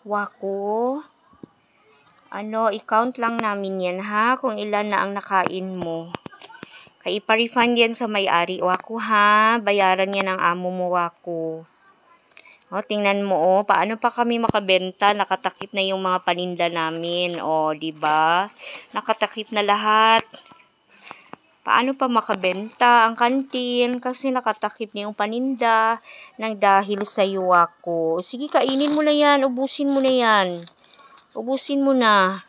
Wako. I-count lang namin yan ha, kung ilan na ang nakain mo. Kaya ipa-refund yan sa may-ari, Wako ha. Bayaran yan ng amo mo, Wako. Tingnan mo, paano pa kami makabenta? Nakatakip na yung mga paninda namin. Diba? Nakatakip na lahat. Paano pa makabenta ang kantin? Kasi nakatakip na yung paninda nang dahil sa iyo, Wako. Sige, kainin mo na yan. Ubusin mo na yan. Ubusin mo na.